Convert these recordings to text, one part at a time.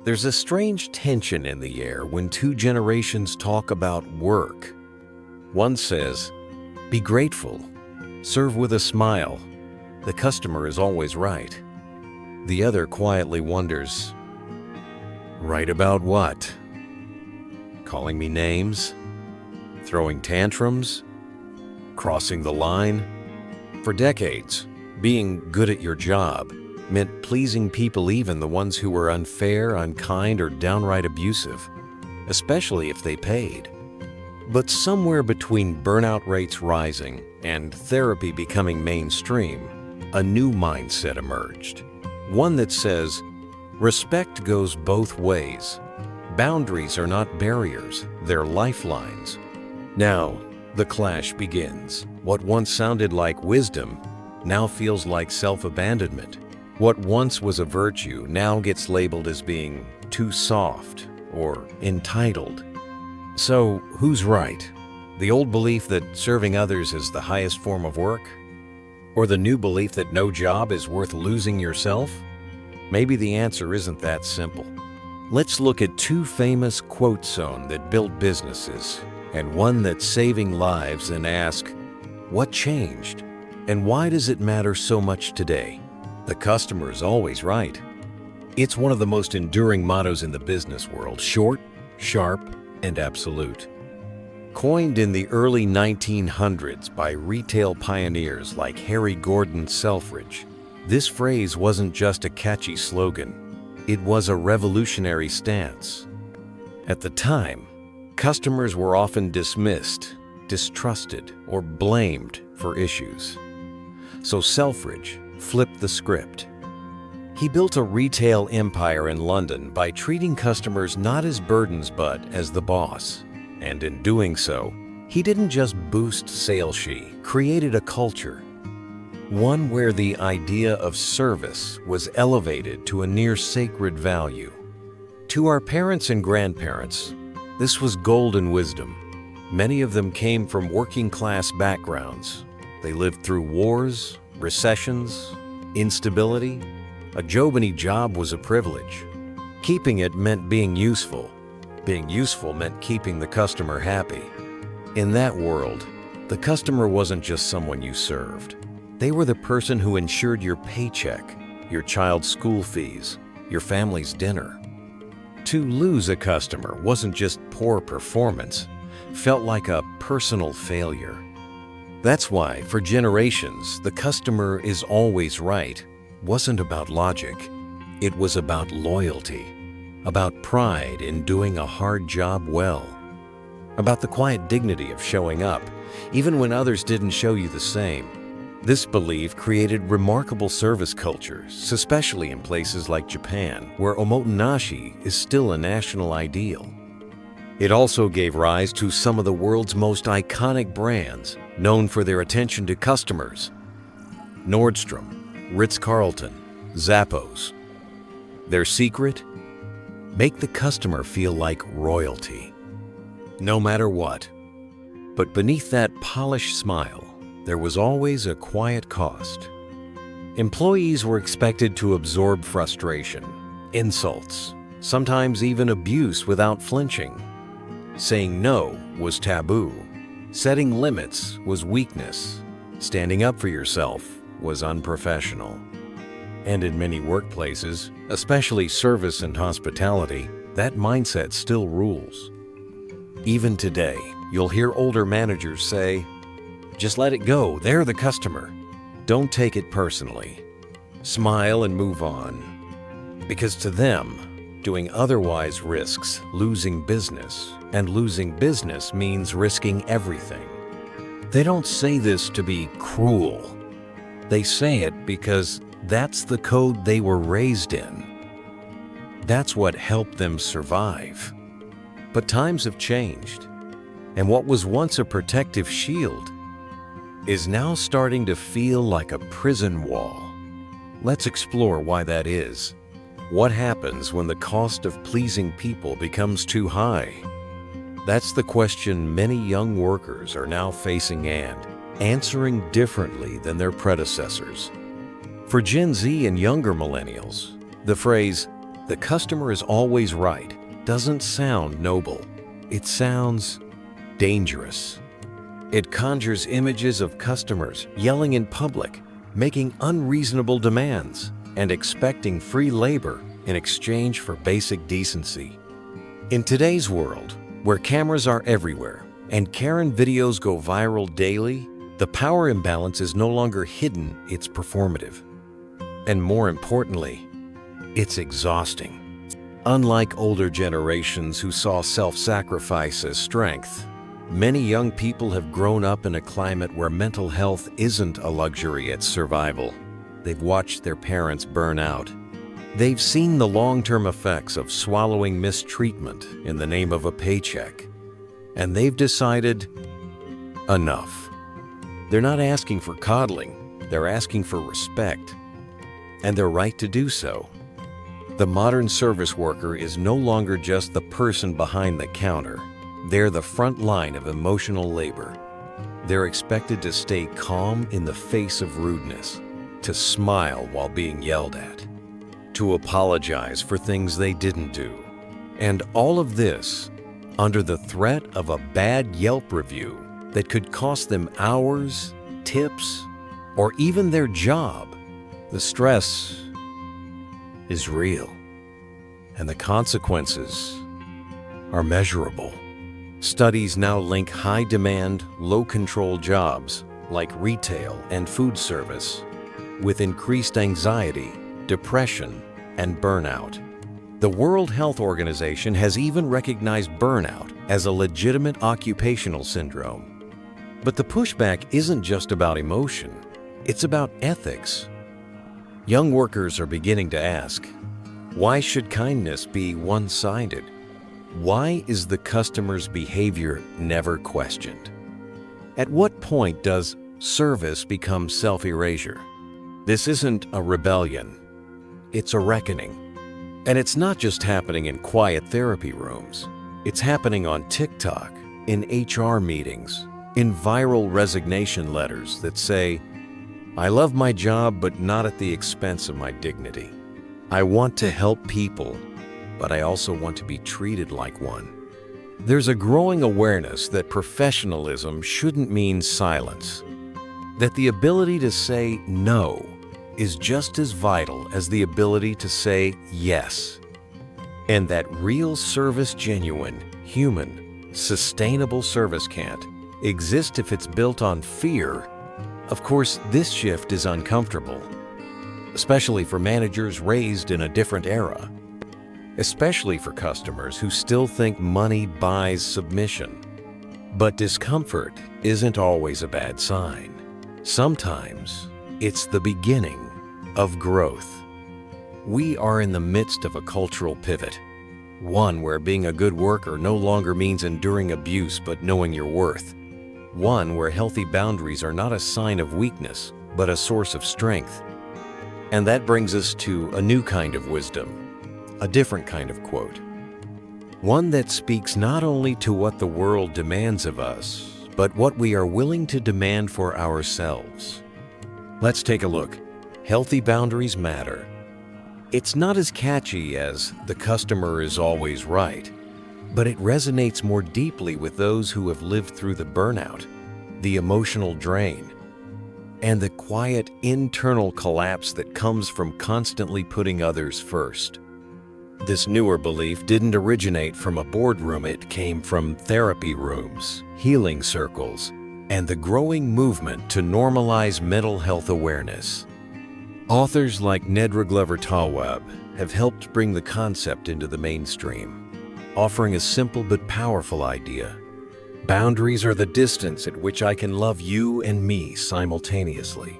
There's a strange tension in the air when two generations talk about work. One says, "Be grateful, serve with a smile, the customer is always right." The other quietly wonders, "Right about what? Calling me names? Throwing tantrums? Crossing the line?" For decades, being good at your job meant pleasing people, even the ones who were unfair, unkind, or downright abusive, especially if they paid. But somewhere between burnout rates rising and therapy becoming mainstream, a new mindset emerged. One that says, respect goes both ways. Boundaries are not barriers, they're lifelines. Now, the clash begins. What once sounded like wisdom now feels like self-abandonment. What once was a virtue now gets labeled as being too soft or entitled. So, who's right? The old belief that serving others is the highest form of work? Or the new belief that no job is worth losing yourself? Maybe the answer isn't that simple. Let's look at two famous quote zones that built businesses and one that's saving lives, and ask, what changed? And why does it matter so much today? The customer is always right. It's one of the most enduring mottos in the business world, short, sharp, and absolute. Coined in the early 1900s by retail pioneers like Harry Gordon Selfridge, this phrase wasn't just a catchy slogan, it was a revolutionary stance. At the time, customers were often dismissed, distrusted, or blamed for issues. So Selfridge flipped the script. He built a retail empire in London by treating customers not as burdens but as the boss. And in doing so, he didn't just boost sales, he created a culture. One where the idea of service was elevated to a near sacred value. To our parents and grandparents, this was golden wisdom. Many of them came from working-class backgrounds. They lived through wars, recessions, instability. A job-any job was a privilege. Keeping it meant being useful. Being useful meant keeping the customer happy. In that world, the customer wasn't just someone you served. They were the person who ensured your paycheck, your child's school fees, your family's dinner. To lose a customer wasn't just poor performance, felt like a personal failure. That's why, for generations, the customer is always right wasn't about logic. It was about loyalty, about pride in doing a hard job well, about the quiet dignity of showing up, even when others didn't show you the same. This belief created remarkable service cultures, especially in places like Japan, where omotenashi is still a national ideal. It also gave rise to some of the world's most iconic brands, known for their attention to customers. Nordstrom, Ritz-Carlton, Zappos. Their secret? Make the customer feel like royalty, no matter what. But beneath that polished smile, there was always a quiet cost. Employees were expected to absorb frustration, insults, sometimes even abuse without flinching. Saying no was taboo. Setting limits was weakness. Standing up for yourself was unprofessional. And in many workplaces, especially service and hospitality, that mindset still rules. Even today, you'll hear older managers say, "Just let it go, they're the customer. Don't take it personally. Smile and move on." Because to them, doing otherwise risks losing business, and losing business means risking everything. They don't say this to be cruel. They say it because that's the code they were raised in. That's what helped them survive. But times have changed, and what was once a protective shield is now starting to feel like a prison wall. Let's explore why that is. What happens when the cost of pleasing people becomes too high? That's the question many young workers are now facing and answering differently than their predecessors. For Gen Z and younger millennials, the phrase, "The customer is always right" doesn't sound noble. It sounds dangerous. It conjures images of customers yelling in public, making unreasonable demands, and expecting free labor in exchange for basic decency. In today's world, where cameras are everywhere and Karen videos go viral daily, the power imbalance is no longer hidden, it's performative. And more importantly, it's exhausting. Unlike older generations who saw self-sacrifice as strength, many young people have grown up in a climate where mental health isn't a luxury, it's survival. They've watched their parents burn out. They've seen the long-term effects of swallowing mistreatment in the name of a paycheck. And they've decided, enough. They're not asking for coddling, they're asking for respect. And they're right to do so. The modern service worker is no longer just the person behind the counter. They're the front line of emotional labor. They're expected to stay calm in the face of rudeness, to smile while being yelled at, to apologize for things they didn't do. And all of this under the threat of a bad Yelp review that could cost them hours, tips, or even their job. The stress is real, and the consequences are measurable. Studies now link high-demand, low-control jobs like retail and food service with increased anxiety, depression, and burnout. The World Health Organization has even recognized burnout as a legitimate occupational syndrome. But the pushback isn't just about emotion, it's about ethics. Young workers are beginning to ask, why should kindness be one-sided? Why is the customer's behavior never questioned? At what point does service become self-erasure? This isn't a rebellion, it's a reckoning. And it's not just happening in quiet therapy rooms. It's happening on TikTok, in HR meetings, in viral resignation letters that say, "I love my job, but not at the expense of my dignity. I want to help people, but I also want to be treated like one." There's a growing awareness that professionalism shouldn't mean silence, that the ability to say no is just as vital as the ability to say yes, and that real service, genuine, human, sustainable service can't exist if it's built on fear. Of course, this shift is uncomfortable, especially for managers raised in a different era, especially for customers who still think money buys submission. But discomfort isn't always a bad sign. Sometimes it's the beginning of growth. We are in the midst of a cultural pivot, one where being a good worker no longer means enduring abuse but knowing your worth, one where healthy boundaries are not a sign of weakness but a source of strength. And that brings us to a new kind of wisdom, a different kind of quote, one that speaks not only to what the world demands of us, but what we are willing to demand for ourselves. Let's take a look. Healthy boundaries matter. It's not as catchy as "the customer is always right," but it resonates more deeply with those who have lived through the burnout, the emotional drain, and the quiet internal collapse that comes from constantly putting others first. This newer belief didn't originate from a boardroom, it came from therapy rooms, healing circles, and the growing movement to normalize mental health awareness. Authors like Nedra Glover Tawwab have helped bring the concept into the mainstream, offering a simple but powerful idea. Boundaries are the distance at which I can love you and me simultaneously.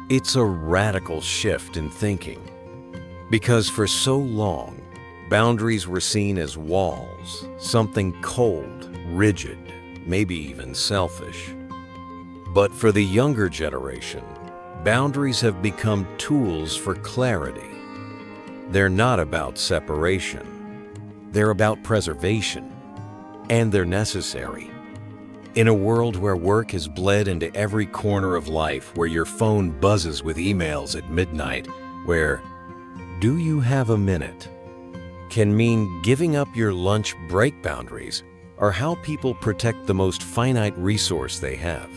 It's a radical shift in thinking, because for so long, boundaries were seen as walls, something cold, rigid, maybe even selfish. But for the younger generation, boundaries have become tools for clarity. They're not about separation. They're about preservation, and they're necessary. In a world where work has bled into every corner of life, where your phone buzzes with emails at midnight, where "do you have a minute?" can mean giving up your lunch break boundaries, or how people protect the most finite resource they have,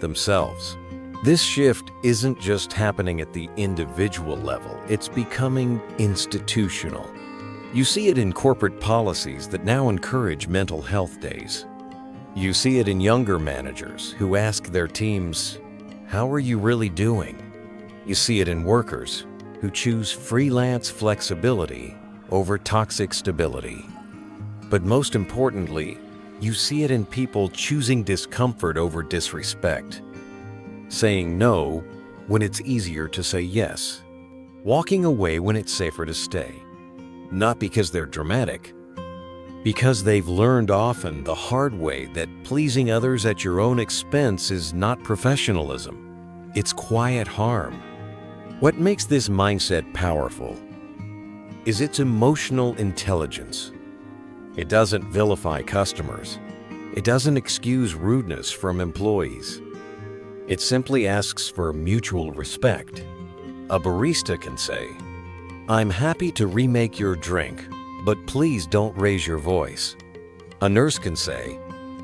themselves. This shift isn't just happening at the individual level, it's becoming institutional. You see it in corporate policies that now encourage mental health days. You see it in younger managers who ask their teams, "How are you really doing?" You see it in workers who choose freelance flexibility over toxic stability. But most importantly, you see it in people choosing discomfort over disrespect, saying no when it's easier to say yes, walking away when it's safer to stay. Not because they're dramatic, because they've learned often the hard way that pleasing others at your own expense is not professionalism. It's quiet harm. What makes this mindset powerful is its emotional intelligence. It doesn't vilify customers. It doesn't excuse rudeness from employees. It simply asks for mutual respect. A barista can say, "I'm happy to remake your drink, but please don't raise your voice." A nurse can say,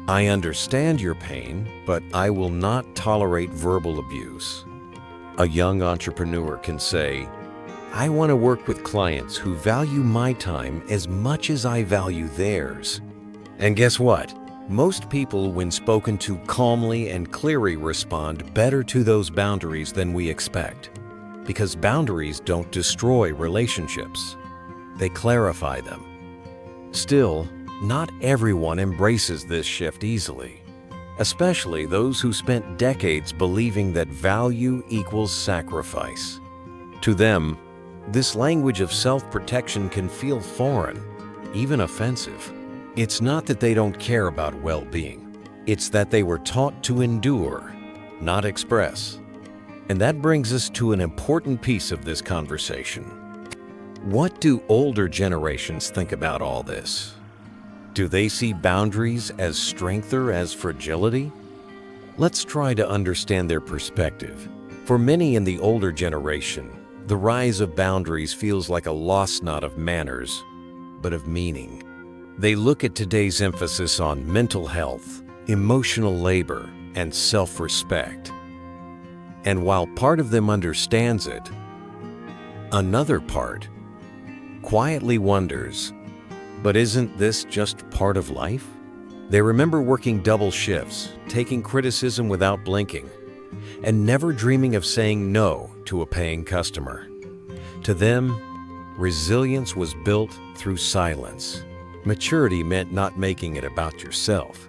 "I understand your pain, but I will not tolerate verbal abuse." A young entrepreneur can say, "I want to work with clients who value my time as much as I value theirs." And guess what? Most people, when spoken to calmly and clearly, respond better to those boundaries than we expect. Because boundaries don't destroy relationships. They clarify them. Still, not everyone embraces this shift easily, especially those who spent decades believing that value equals sacrifice. To them, this language of self-protection can feel foreign, even offensive. It's not that they don't care about well-being. It's that they were taught to endure, not express. And that brings us to an important piece of this conversation. What do older generations think about all this? Do they see boundaries as strength or as fragility? Let's try to understand their perspective. For many in the older generation, the rise of boundaries feels like a lost not of manners, but of meaning. They look at today's emphasis on mental health, emotional labor, and self-respect. And while part of them understands it, another part quietly wonders, but isn't this just part of life? They remember working double shifts, taking criticism without blinking, and never dreaming of saying no to a paying customer. To them, resilience was built through silence. Maturity meant not making it about yourself.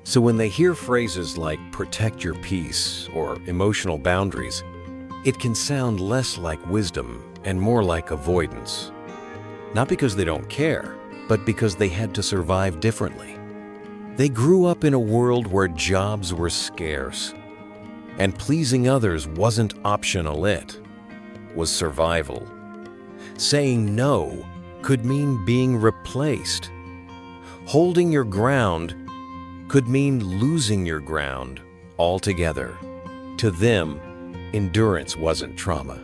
So when they hear phrases like "protect your peace" or "emotional boundaries," it can sound less like wisdom and more like avoidance. Not because they don't care, but because they had to survive differently. They grew up in a world where jobs were scarce, and pleasing others wasn't optional, it was survival. Saying no could mean being replaced. Holding your ground could mean losing your ground altogether. To them, endurance wasn't trauma.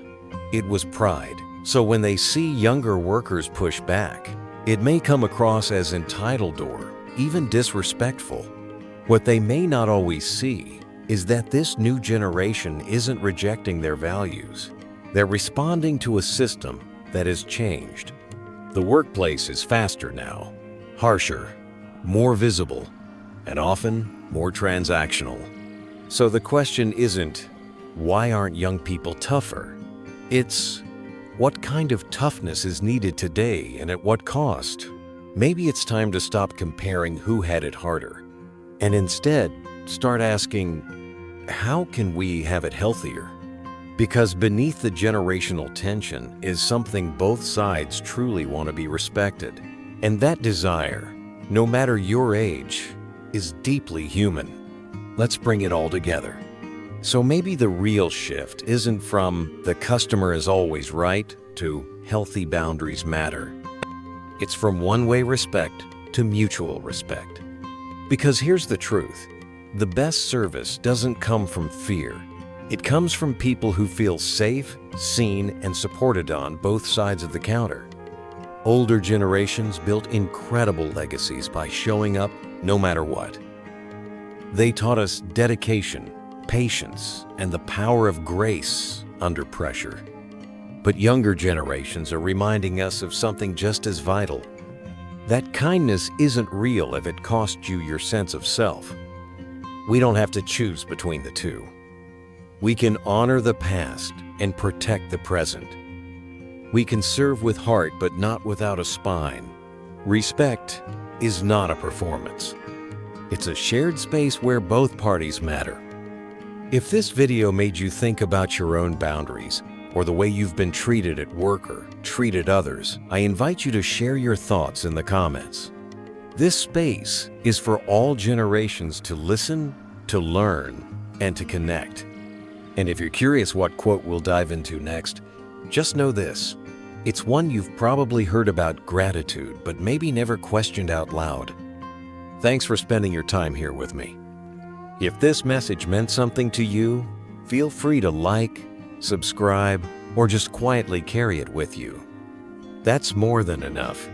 It was pride. So when they see younger workers push back, it may come across as entitled or even disrespectful. What they may not always see is that this new generation isn't rejecting their values. They're responding to a system that has changed. The workplace is faster now, harsher, more visible, and often more transactional. So the question isn't, why aren't young people tougher? It's, what kind of toughness is needed today and at what cost? Maybe it's time to stop comparing who had it harder, and instead start asking, how can we have it healthier? Because beneath the generational tension is something both sides truly want to be respected. And that desire, no matter your age, is deeply human. Let's bring it all together. So maybe the real shift isn't from "the customer is always right" to "healthy boundaries matter." It's from one-way respect to mutual respect. Because here's the truth. The best service doesn't come from fear. It comes from people who feel safe, seen, and supported on both sides of the counter. Older generations built incredible legacies by showing up no matter what. They taught us dedication, patience, and the power of grace under pressure. But younger generations are reminding us of something just as vital. That kindness isn't real if it costs you your sense of self. We don't have to choose between the two. We can honor the past and protect the present. We can serve with heart but not without a spine. Respect is not a performance. It's a shared space where both parties matter. If this video made you think about your own boundaries or the way you've been treated at work or treated others, I invite you to share your thoughts in the comments. This space is for all generations to listen, to learn, and to connect. And if you're curious what quote we'll dive into next, just know this. It's one you've probably heard about gratitude, but maybe never questioned out loud. Thanks for spending your time here with me. If this message meant something to you, feel free to like, subscribe, or just quietly carry it with you. That's more than enough.